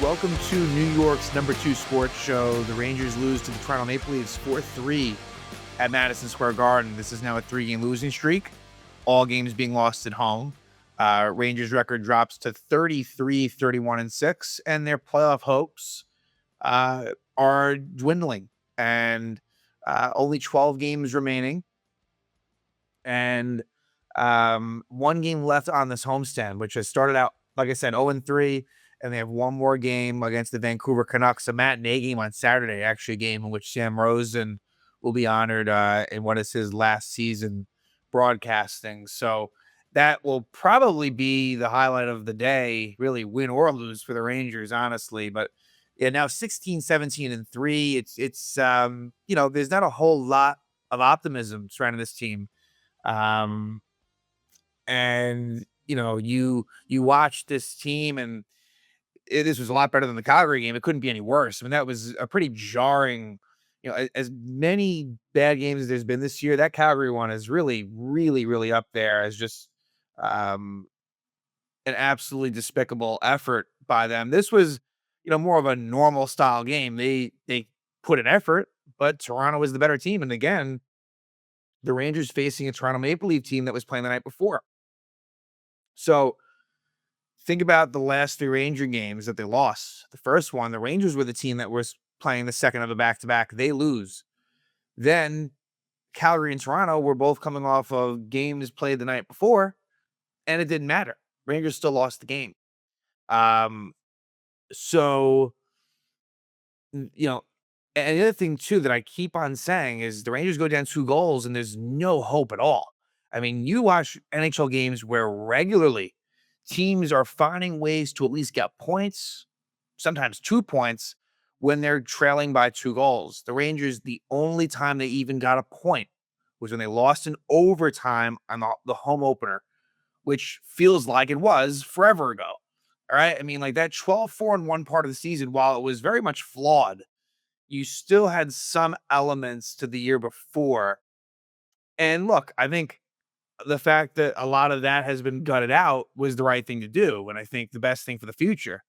Welcome to New York's number 2 sports show. The Rangers lose to the Toronto Maple Leafs 4-3 at Madison Square Garden. This is now a 3-game losing streak, all games being lost at home. Rangers record drops to 33-31-6, and their playoff hopes are dwindling. And only 12 games remaining, and one game left on this homestand, which has started out, like I said, 0-3, and they have one more game against the Vancouver Canucks, a matinee game on Saturday, actually a game in which Sam Rosen will be honored in what is his last season broadcasting. So that will probably be the highlight of the day, really, win or lose for the Rangers, honestly. But yeah, now 16, 17, and 3. It's there's not a whole lot of optimism surrounding this team. Um, and you watch this team, and this was a lot better than the Calgary game. It couldn't be any worse. I mean, that was a pretty jarring. As many bad games as there's been this year, that Calgary one is really, really, really up there as just um, an absolutely despicable effort by them. This was, more of a normal style game. They put an effort, but Toronto was the better team. And again, the Rangers facing a Toronto Maple Leaf team that was playing the night before. So think about the last 3 Ranger games that they lost. The first one, the Rangers were the team that was playing the second of a back-to-back. They lose. Then Calgary and Toronto were both coming off of games played the night before, and it didn't matter. Rangers still lost the game. Um, so, you know, and the other thing too that I keep on saying is the Rangers go down 2 goals and there's no hope at all. I mean, you watch NHL games where regularly teams are finding ways to at least get points, sometimes 2 points, when they're trailing by 2 goals. The Rangers, the only time they even got a point was when they lost in overtime on the home opener, which feels like it was forever ago. All right. I mean, like that 12-4 in one part of the season, while it was very much flawed, you still had some elements to the year before. And look, I think the fact that a lot of that has been gutted out was the right thing to do. And I think the best thing for the future.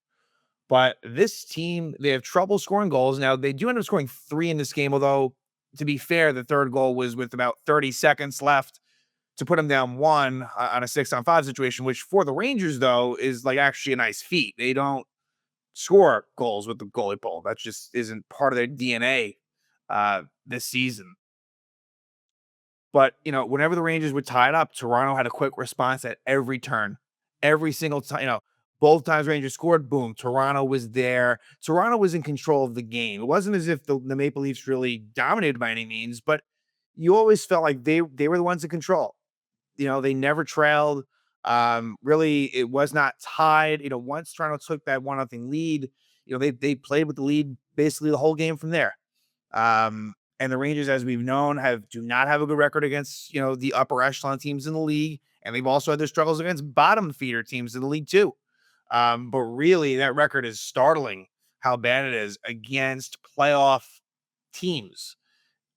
But this team, they have trouble scoring goals. Now, they do end up scoring 3 in this game, although, to be fair, the third goal was with about 30 seconds left to put them down 1 on a 6-on-5 situation, which for the Rangers, though, is like actually a nice feat. They don't score goals with the goalie pull. That just isn't part of their DNA this season. But, whenever the Rangers would tie it up, Toronto had a quick response at every turn. Every single time, both times Rangers scored, boom, Toronto was there. Toronto was in control of the game. It wasn't as if the Maple Leafs really dominated by any means, but you always felt like they were the ones in control. They never trailed. Really, it was not tied. Once Toronto took that 1-0 lead, they played with the lead basically the whole game from there. And the Rangers, as we've known, do not have a good record against, the upper echelon teams in the league. And they've also had their struggles against bottom feeder teams in the league too. But really, that record is startling how bad it is against playoff teams.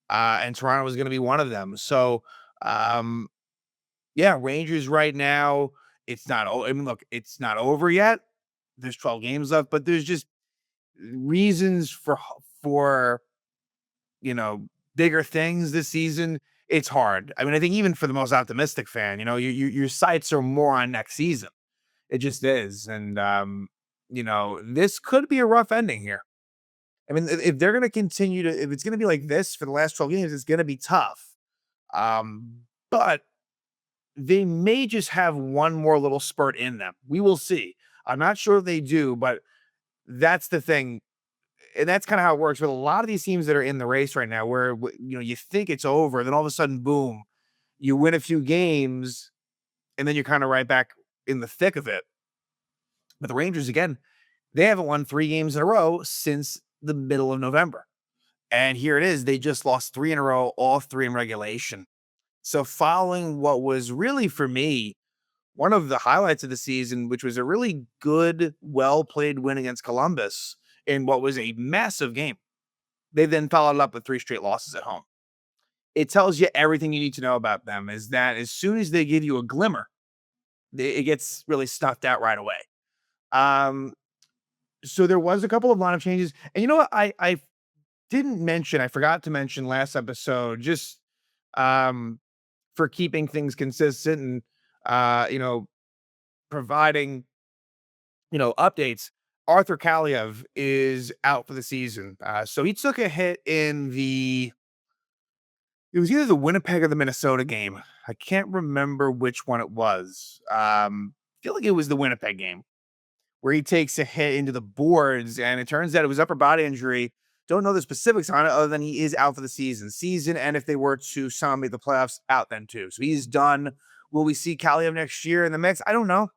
And Toronto is going to be one of them. So, yeah, Rangers right now, it's not, I mean, look, it's not over yet. There's 12 games left, but there's just reasons for, you know, bigger things this season. It's hard. I mean, I think even for the most optimistic fan, your sights are more on next season. It just is. And, this could be a rough ending here. I mean, if they're going to continue if it's going to be like this for the last 12 games, it's going to be tough. But they may just have one more little spurt in them. We will see. I'm not sure if they do, but that's the thing. And that's kind of how it works with a lot of these teams that are in the race right now, where, you think it's over, then all of a sudden, boom, you win a few games, and then you're kind of right back in the thick of it. But the Rangers, again, they haven't won 3 games in a row since the middle of November. And here it is. They just lost 3 in a row, all 3 in regulation. So following what was really, for me, one of the highlights of the season, which was a really good, well-played win against Columbus in what was a massive game, they then followed it up with 3 straight losses at home. It tells you everything you need to know about them, is that as soon as they give you a glimmer, it gets really snuffed out right away. Um, So there was a couple of lineup changes, and you know what? I didn't mention. I forgot to mention last episode. Just um, for keeping things consistent and providing updates. Arthur Kaliev is out for the season. So he took a hit in the. It was either the Winnipeg or the Minnesota game. I can't remember which one it was. I feel like it was the Winnipeg game where he takes a hit into the boards, and it turns out it was upper body injury. Don't know the specifics on it other than he is out for the season, and if they were to somehow make the playoffs, out then too. So he's done. Will we see Kaliev next year in the mix? I don't know.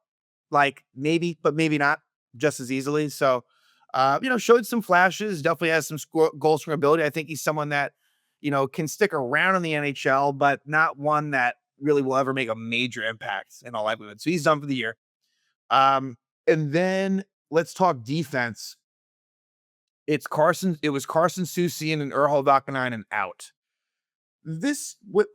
Like maybe, but maybe not just as easily. So, showed some flashes. Definitely has some goal scoring ability. I think he's someone that can stick around in the NHL, but not one that really will ever make a major impact in all likelihood. So he's done for the year. Um, and then let's talk defense. It was Carson Soucy and Urhel Vakanainen out.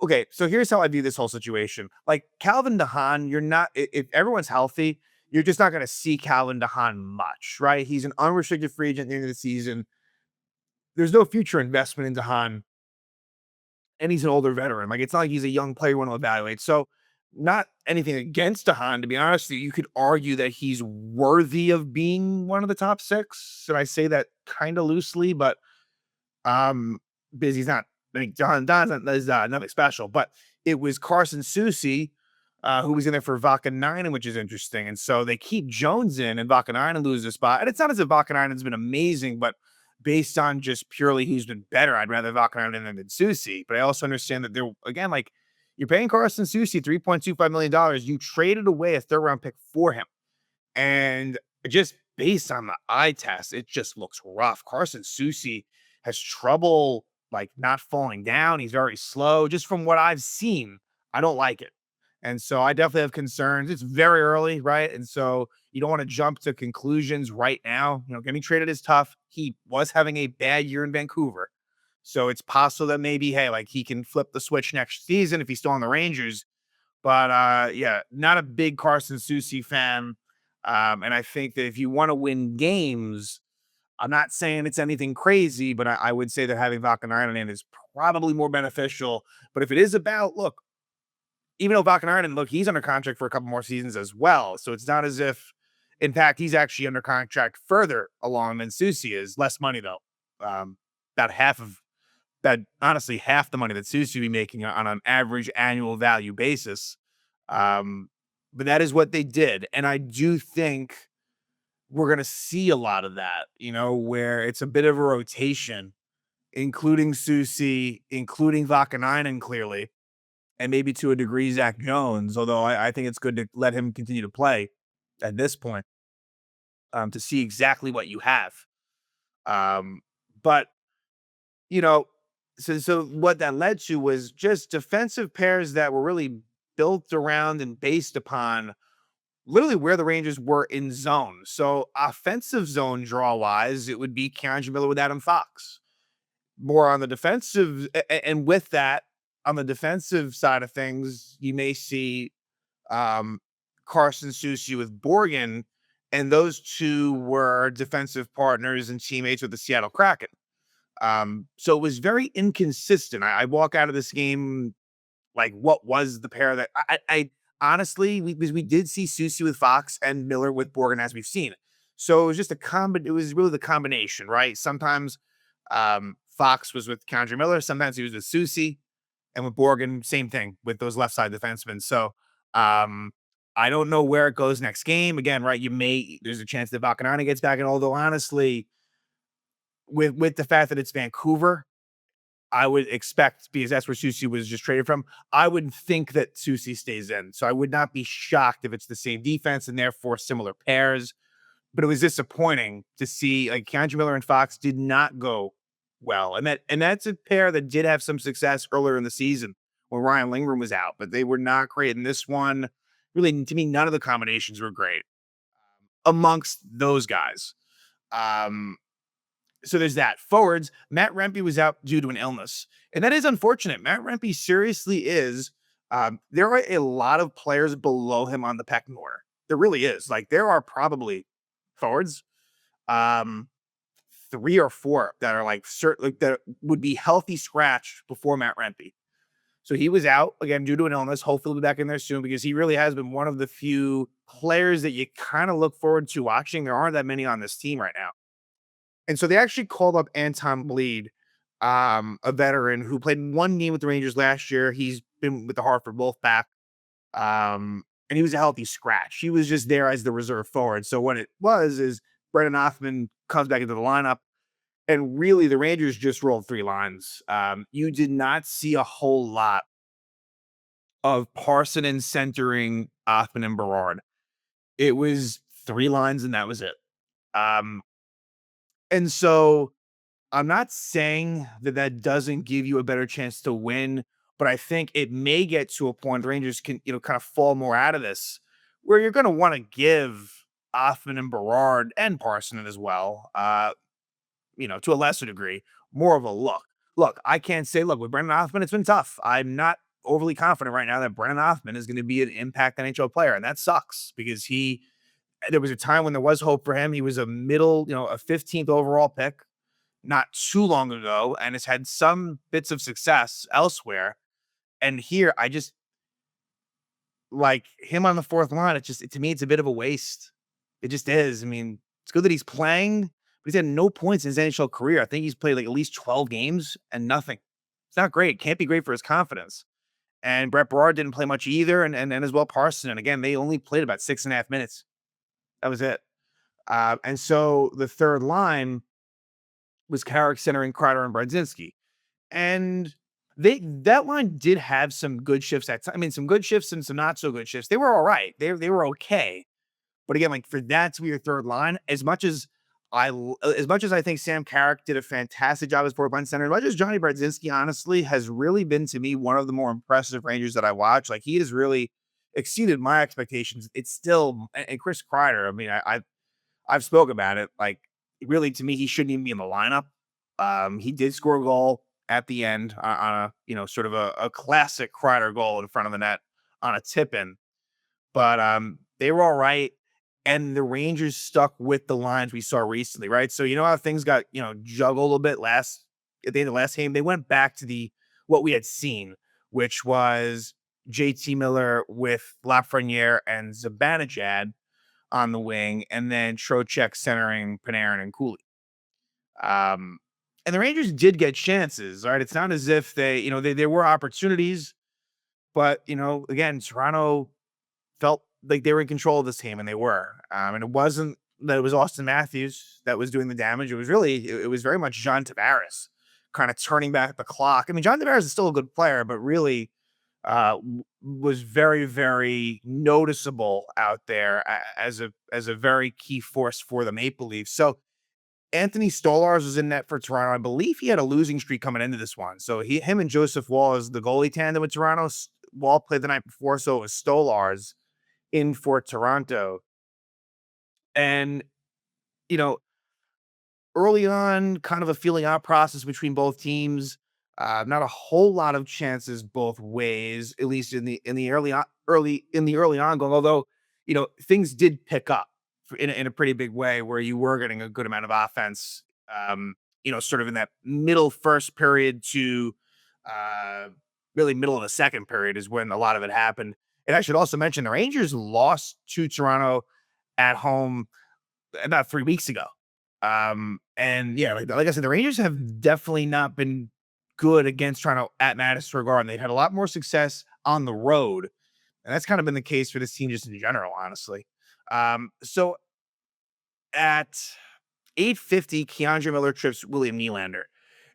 Okay, so here's how I view this whole situation. Like Calvin DeHaan, you're not if everyone's healthy, you're just not going to see Calvin DeHaan much, right? He's an unrestricted free agent at the end of the season. There's no future investment in DeHaan, and he's an older veteran. Like it's not like he's a young player you want to evaluate. So, not anything against DeHaan, to be honest with you. You could argue that he's worthy of being one of the top six. And I say that kind of loosely, but because he's not, I mean, John Don's not, is nothing special, but it was Carson Soucy, who was in there for Vakanainen, which is interesting. And so they keep Jones in, and Vakanainen loses a spot. And it's not as if Vakanainen's been amazing, but based on just purely who's been better, I'd rather Vakanainen than Soucy. But I also understand that they're again like you're paying Carson Soucy $3.25 million. You traded away a third round pick for him. And just based on the eye test, it just looks rough. Carson Soucy has trouble like not falling down. He's very slow. Just from what I've seen, I don't like it. And so I definitely have concerns. It's very early, right? And so you don't want to jump to conclusions right now. Getting traded is tough. He was having a bad year in Vancouver. So it's possible that maybe, hey, like he can flip the switch next season if he's still on the Rangers. But yeah, not a big Carson Soucy fan. And I think that if you want to win games, I'm not saying it's anything crazy, but I would say that having Vakanainen in is probably more beneficial. But if it is about, look, even though Vakanainen, look, he's under contract for a couple more seasons as well. So it's not as if, in fact, he's actually under contract further along than Soucy is. Less money, though. About half of that, honestly, half the money that Soucy be making on an average annual value basis. But that is what they did. And I do think we're going to see a lot of that, where it's a bit of a rotation, including Soucy, including Vakanainen, clearly, and maybe to a degree, Zach Jones, although I think it's good to let him continue to play at this point, to see exactly what you have. But, you know, so what that led to was just defensive pairs that were really built around and based upon literally where the Rangers were in zone. So offensive zone draw wise, it would be Keandre Miller with Adam Fox. More on the defensive, and with that, on the defensive side of things, you may see Carson Soucy with Borgen, and those two were defensive partners and teammates with the Seattle Kraken. So it was very inconsistent. I walk out of this game like, what was the pair that I honestly, because we did see Soucy with Fox and Miller with Borgen as we've seen. So it was just it was really the combination, right? Sometimes Fox was with Keandre Miller, sometimes he was with Soucy, and with Borgen, same thing with those left side defensemen. So I don't know where it goes next game. Again, right? There's a chance that Vacanana gets back, and although honestly, with the fact that it's Vancouver, I would expect, because that's where Soucy was just traded from, I would think that Soucy stays in. So I would not be shocked if it's the same defense and therefore similar pairs. But it was disappointing to see like Keandre Miller and Fox did not go well. And that's a pair that did have some success earlier in the season when Ryan Lindgren was out, but they were not great. And this one, really, to me, none of the combinations were great amongst those guys. So there's that. Forwards, Matt Rempe was out due to an illness. And that is unfortunate. Matt Rempe seriously is. There are a lot of players below him on the pecking order. There really is. Like, there are probably forwards. Um, 3 or 4 that are like like that would be healthy scratch before Matt Rempe. So he was out again due to an illness. Hopefully, he'll be back in there soon because he really has been one of the few players that you kind of look forward to watching. There aren't that many on this team right now. And so they actually called up Anton Bleed, a veteran who played one game with the Rangers last year. He's been with the Hartford Wolfpack. And he was a healthy scratch. He was just there as the reserve forward. So what it was is Brendan Othman comes back into the lineup, and really the Rangers just rolled 3 lines. You did not see a whole lot of Parsonen centering Othman and Berard. It was 3 lines and that was it. Um, and so I'm not saying that that doesn't give you a better chance to win, but I think it may get to a point the Rangers can, kind of fall more out of this, where you're going to want to give Othman and Berard and Parsonen as well, to a lesser degree, more of a look. Look, I can't say, look, with Brendan Othman, it's been tough. I'm not overly confident right now that Brendan Othman is going to be an impact NHL player, and that sucks because there was a time when there was hope for him. He was a 15th overall pick not too long ago and has had some bits of success elsewhere. And here, I just like him on the fourth line. To me, it's a bit of a waste. It just is. I mean, it's good that he's playing, but he's had no points in his NHL career. I think he's played like at least 12 games and nothing. It's not great. Can't be great for his confidence. And Brett Berard didn't play much either. And as well, Parson. And again, they only played about 6.5 minutes. That was it. And so the third line was Carrick centering Kreider and Brodzinski. And that line did have some good shifts at I mean, some good shifts and some not so good shifts. They were all right. They were okay. But again, like for that to be your third line, as much as I think Sam Carrick did a fantastic job as fourth line center, as much as Johnny Brodzinski honestly has really been to me one of the more impressive Rangers that I watch. Like he has really exceeded my expectations. It's still and Chris Kreider. I mean, I've spoken about it. Like, really, to me, he shouldn't even be in the lineup. He did score a goal at the end on a, sort of a classic Kreider goal in front of the net on a tip in. But they were all right. And the Rangers stuck with the lines we saw recently, right? So you know how things got, juggled a little bit at the end of the last game? They went back to what we had seen, which was JT Miller with Lafreniere and Zibanejad on the wing, and then Trocheck centering Panarin and Cooley. And the Rangers did get chances, right? It's not as if there were opportunities, but again, Toronto felt like they were in control of this team, and they were. And it wasn't that it was Austin Matthews that was doing the damage. It was it was very much John Tavares kind of turning back the clock. I mean, John Tavares is still a good player, but really was very, very noticeable out there as a very key force for the Maple Leafs. So Anthony Stolarz was in net for Toronto. I believe he had a losing streak coming into this one. So him and Joseph Wall is the goalie tandem with Toronto. Wall played the night before, so it was Stolarz in for Toronto. And you know, early on, kind of a feeling out process between both teams. Not a whole lot of chances both ways, at least in the early on going. Although things did pick up in a pretty big way, where you were getting a good amount of offense. Sort of in that middle first period to uh, really middle of the second period is when a lot of it happened. And I should also mention the Rangers lost to Toronto at home about 3 weeks ago. And yeah, like I said, the Rangers have definitely not been good against Toronto at Madison Square Garden. They've had a lot more success on the road, and that's kind of been the case for this team just in general, honestly. So at 8:50, Keandre Miller trips William Nylander.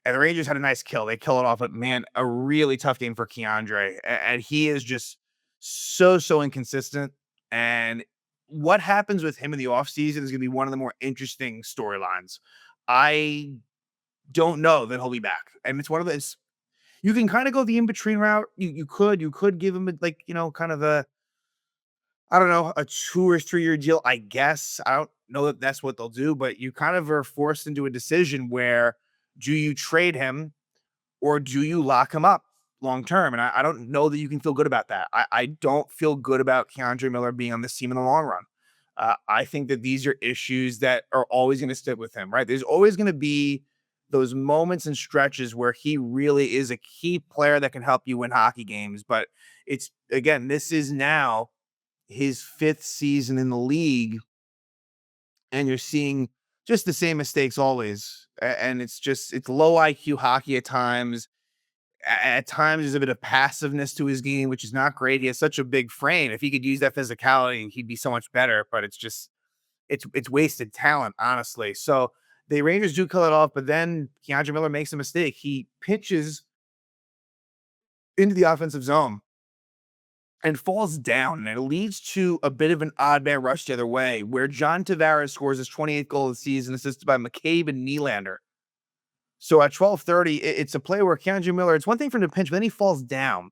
And the Rangers had a nice kill. They kill it off, but man, a really tough game for Keandre. And he is just so inconsistent. And what happens with him in the offseason is going to be one of the more interesting storylines. I don't know that he'll be back. And it's one of those, you can kind of go the in between route. You could give him kind of I don't know, a 2 or 3 year deal, I guess. I don't know that that's what they'll do, but you kind of are forced into a decision where do you trade him or do you lock him up long term? And I don't know that you can feel good about that. I don't feel good about Keandre Miller being on this team in the long run. I think that these are issues that are always going to stick with him, right? There's always going to be those moments and stretches where he really is a key player that can help you win hockey games. But it's again, this is now his fifth season in the league, and you're seeing just the same mistakes always. And it's low IQ hockey at times. At times, there's a bit of passiveness to his game, which is not great. He has such a big frame. If he could use that physicality, he'd be so much better. But it's wasted talent, honestly. So the Rangers do kill it off, but then Keandre Miller makes a mistake. He pitches into the offensive zone and falls down, and it leads to a bit of an odd man rush the other way, where John Tavares scores his 28th goal of the season, assisted by McCabe and Nylander. So at 12:30, it's a play where Keandre Miller, it's one thing for him to pinch, but then he falls down,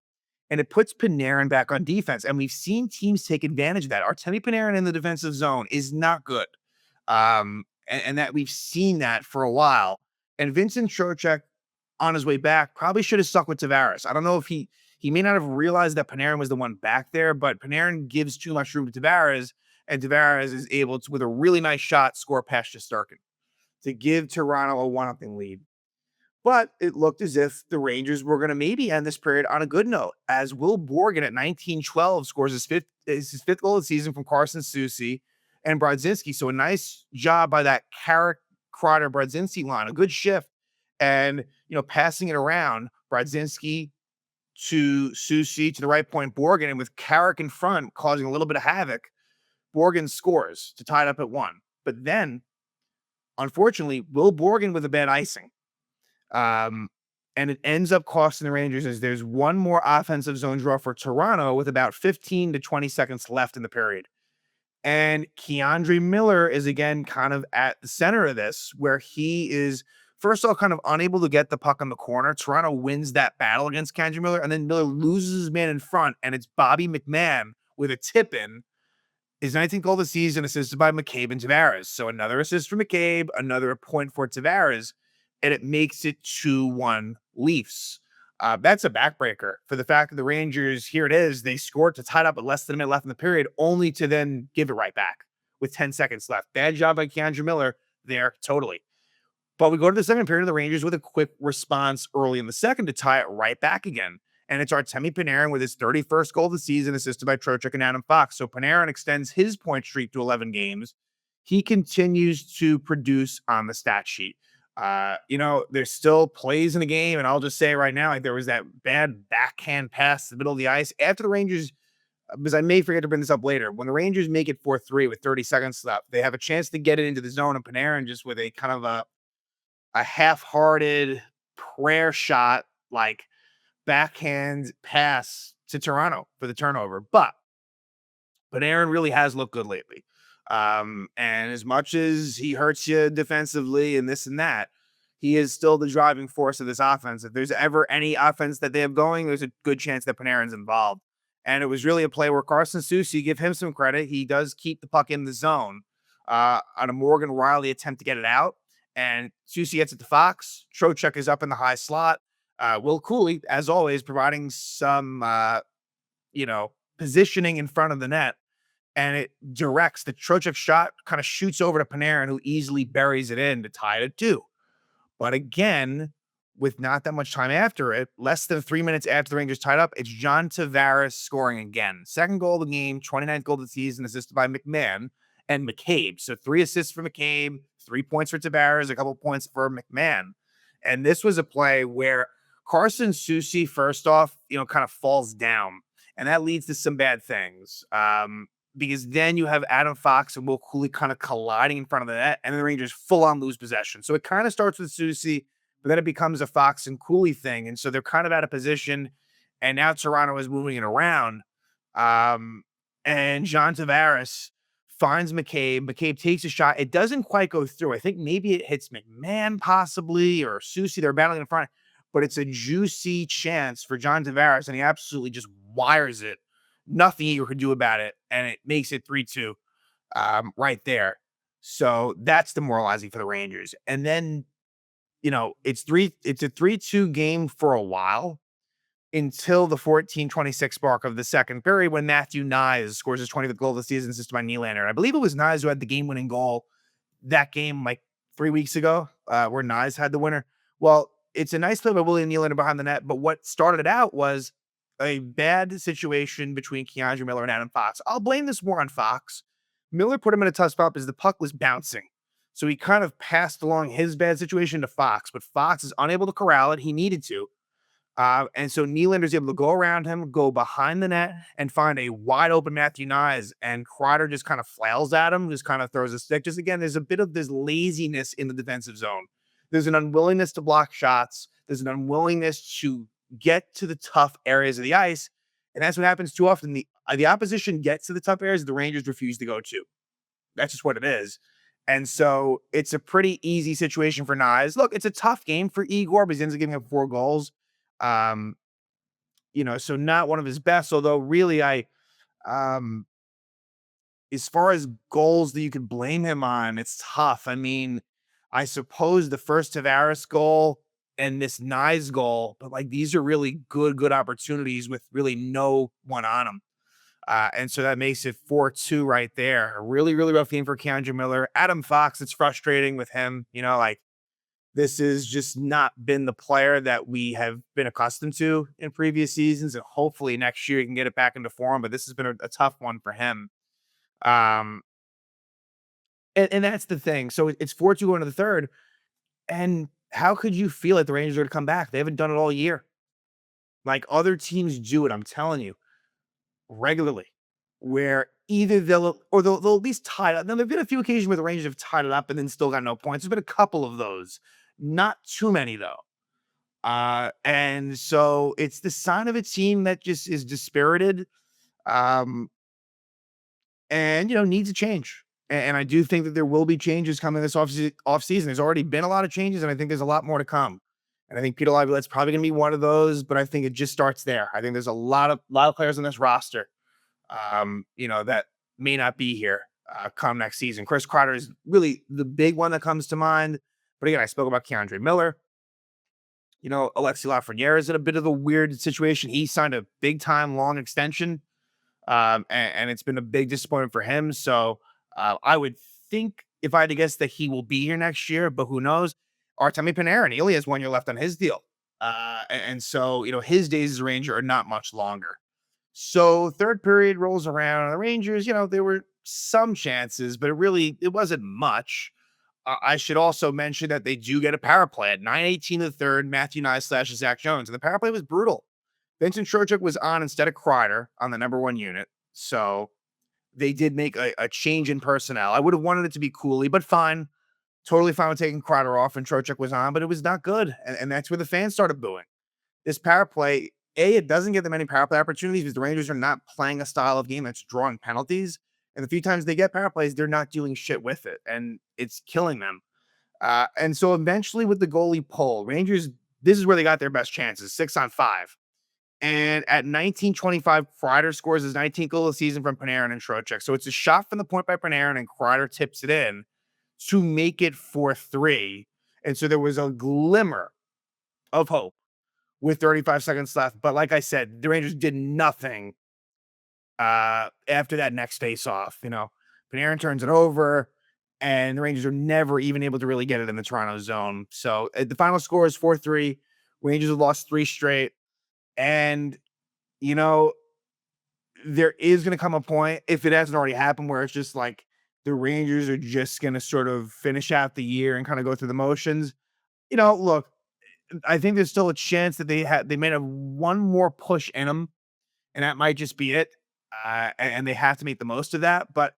and it puts Panarin back on defense. And we've seen teams take advantage of that. Artemi Panarin in the defensive zone is not good. And that we've seen that for a while. And Vincent Trocheck on his way back probably should have stuck with Tavares. I don't know if he may not have realized that Panarin was the one back there, but Panarin gives too much room to Tavares, and Tavares is able to, with a really nice shot, score past Shesterkin to give Toronto a 1-0 lead. But it looked as if the Rangers were going to maybe end this period on a good note, as Will Borgen at 19:12 scores his fifth goal of the season from Carson Soucy and Brodzinski. So a nice job by that Carrick, Kreider, Brodzinski line, a good shift. And, passing it around, Brodzinski to Soucy to the right point, Borgen, and with Carrick in front causing a little bit of havoc, Borgen scores to tie it up at 1. But then, unfortunately, Will Borgen with a bad icing. And it ends up costing the Rangers as there's one more offensive zone draw for Toronto with about 15 to 20 seconds left in the period. And Keandre Miller is again kind of at the center of this, where he is, first of all, kind of unable to get the puck on the corner. Toronto wins that battle against Keandre Miller, and then Miller loses his man in front, and it's Bobby McMahon with a tip in. His 19th goal of the season, assisted by McCabe and Tavares. So another assist for McCabe, another point for Tavares, and it makes it 2-1 Leafs. That's a backbreaker for the fact that the Rangers, here it is, they scored to tie it up with less than a minute left in the period, only to then give it right back with 10 seconds left. Bad job by Keandre Miller there, totally. But we go to the second period of the Rangers with a quick response early in the second to tie it right back again. And it's Artemi Panarin with his 31st goal of the season, assisted by Trocheck and Adam Fox. So Panarin extends his point streak to 11 games. He continues to produce on the stat sheet. There's still plays in the game, and I'll just say right now, like there was that bad backhand pass in the middle of the ice after the Rangers, because I may forget to bring this up later. When the Rangers make it 4-3 with 30 seconds left, they have a chance to get it into the zone, and Panarin just with a kind of a half-hearted prayer shot, like backhand pass to Toronto for the turnover. But Panarin really has looked good lately. And as much as he hurts you defensively and this and that, he is still the driving force of this offense. If there's ever any offense that they have going, there's a good chance that Panarin's involved. And it was really a play where Carson Soucy, give him some credit, he does keep the puck in the zone on a Morgan Riley attempt to get it out. And Soucy gets it to Fox. Trocheck is up in the high slot. Will Cooley, as always, providing some, positioning in front of the net. And it directs the Trocheck shot, kind of shoots over to Panarin, who easily buries it in to tie it at 2. But again, with not that much time after it, less than 3 minutes after the Rangers tied up, it's John Tavares scoring again. Second goal of the game, 29th goal of the season, assisted by McMahon and McCabe. So 3 assists for McCabe, 3 points for Tavares, a couple points for McMahon. And this was a play where Carson Soucy, first off, kind of falls down. And that leads to some bad things. Because then you have Adam Fox and Will Cooley kind of colliding in front of the net, and the Rangers full on lose possession. So it kind of starts with Soucy, but then it becomes a Fox and Cooley thing. And so they're kind of out of position, and now Toronto is moving it around. And John Tavares finds McCabe. McCabe takes a shot. It doesn't quite go through. I think maybe it hits McMahon possibly, or Soucy. They're battling in front, but it's a juicy chance for John Tavares, and he absolutely just wires it. Nothing you could do about it, and it makes it 3-2 right there. So that's demoralizing for the Rangers. And then, it's a 3-2 game for a while. until the 14:26 mark of the second period when Matthew Nyes scores his 25th goal of the season, assisted by Nylander. I believe it was Nyes who had the game-winning goal that game like 3 weeks ago, where Nyes had the winner. Well, it's a nice play by William Nylander behind the net, but what started it out was a bad situation between Keandre Miller and Adam Fox. I'll blame this more on Fox. Miller put him in a tough spot because the puck was bouncing. So he kind of passed along his bad situation to Fox, but Fox is unable to corral it. He needed to. And so Nylander's able to go around him, go behind the net, and find a wide open Matthew Nyes. And Kreider just kind of flails at him, just kind of throws a stick. Just again, there's a bit of this laziness in the defensive zone. There's an unwillingness to block shots. There's an unwillingness to get to the tough areas of the ice. And that's what happens too often. The opposition gets to the tough areas the Rangers refuse to go to. That's just what it is. And so it's a pretty easy situation for Nyes. Look, it's a tough game for Igor because he ends up giving up 4 goals. Um, so not one of his best, although really um, as far as goals that you could blame him on, it's tough. I mean, I suppose the first Tavares goal and this Nyes goal, but like these are really good opportunities with really no one on them. And so that makes it 4-2 right there. A really, really rough game for Keandre Miller. Adam Fox, it's frustrating with him. Like this has just not been the player that we have been accustomed to in previous seasons. And hopefully next year he can get it back into form. But this has been a tough one for him. Um, and that's the thing. So it's 4-2 going to the third. And how could you feel like the Rangers are going to come back? They haven't done it all year. Like other teams do it, I'm telling you, regularly, where either they'll at least tie it up. Now, there have been a few occasions where the Rangers have tied it up and then still got no points. There's been a couple of those. Not too many, though. And so it's the sign of a team that just is dispirited, um, and needs a change. And I do think that there will be changes coming this off season. There's already been a lot of changes, and I think there's a lot more to come. And I think Peter Laviolette's probably going to be one of those, but I think it just starts there. I think there's a lot of players on this roster, that may not be here come next season. Chris Kreider is really the big one that comes to mind. But again, I spoke about Keandre Miller. Alexi Lafreniere is in a bit of a weird situation. He signed a big time long extension, and it's been a big disappointment for him. So I would think, if I had to guess, that he will be here next year, but who knows? Artemi Panarin, he only has 1 year left on his deal. And so, his days as a Ranger are not much longer. So third period rolls around, and the Rangers, there were some chances, but it wasn't much. I should also mention that they do get a power play at 9:18 of the third. Matthew Nyes slashes Zach Jones, and the power play was brutal. Vincent Trocheck was on instead of Kreider on the number 1 unit. So they did make a change in personnel. I would have wanted it to be Cooley, but fine. Totally fine with taking Kreider off and Trocheck was on, but it was not good. And that's where the fans started booing. This power play, it doesn't get them many power play opportunities because the Rangers are not playing a style of game that's drawing penalties. And the few times they get power plays, they're not doing shit with it. And it's killing them. And so eventually with the goalie pull, Rangers, this is where they got their best chances, 6-on-5. And at 19:25, Kreider scores his 19th goal of the season from Panarin and Trocheck. So it's a shot from the point by Panarin, and Kreider tips it in to make it 4-3. And so there was a glimmer of hope with 35 seconds left. But like I said, the Rangers did nothing after that next face-off. Panarin turns it over, and the Rangers are never even able to really get it in the Toronto zone. So the final score is 4-3. Rangers have lost 3 straight. And, there is going to come a point, if it hasn't already happened, where it's just like the Rangers are just going to sort of finish out the year and kind of go through the motions. Look, I think there's still a chance that they may have one more push in them, and that might just be it. And they have to make the most of that. But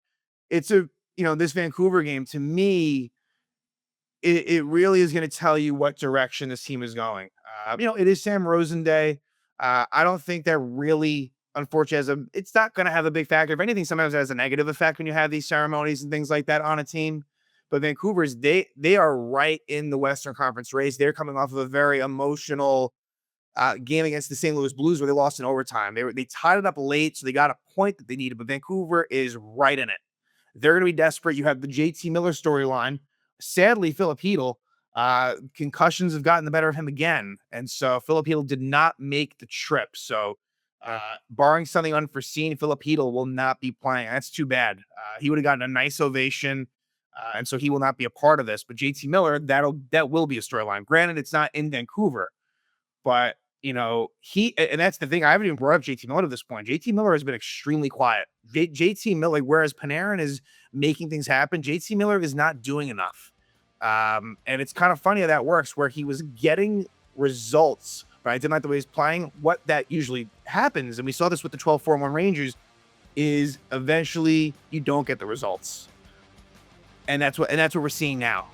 it's this Vancouver game, to me, it really is going to tell you what direction this team is going. It is Sam Rosen Day. I don't think that really, unfortunately, it's not going to have a big factor. If anything, sometimes it has a negative effect when you have these ceremonies and things like that on a team. But Vancouver's, they are right in the Western Conference race. They're coming off of a very emotional game against the St. Louis Blues where they lost in overtime. They tied it up late, so they got a point that they needed. But Vancouver is right in it. They're going to be desperate. You have the JT Miller storyline. Sadly, Philip Hedl, Concussions have gotten the better of him again. And so Filipino did not make the trip. So, barring something unforeseen, Filipino will not be playing. That's too bad. He would have gotten a nice ovation. And so he will not be a part of this. But JT Miller, that will be a storyline. Granted, it's not in Vancouver, but and that's the thing. I haven't even brought up JT Miller at this point. JT Miller has been extremely quiet. JT Miller, whereas Panarin is making things happen, JT Miller is not doing enough. And it's kind of funny how that works, where he was getting results, but I didn't like the way he's playing. What that usually happens, and we saw this with the 12-4-1 Rangers, is eventually you don't get the results. And that's what we're seeing now.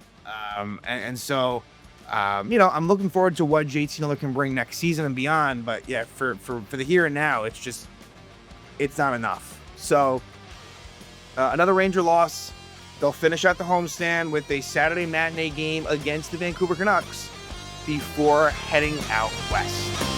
So I'm looking forward to what JT Miller can bring next season and beyond. But yeah, for the here and now, it's not enough. So another Ranger loss. They'll finish out the homestand with a Saturday matinee game against the Vancouver Canucks before heading out west.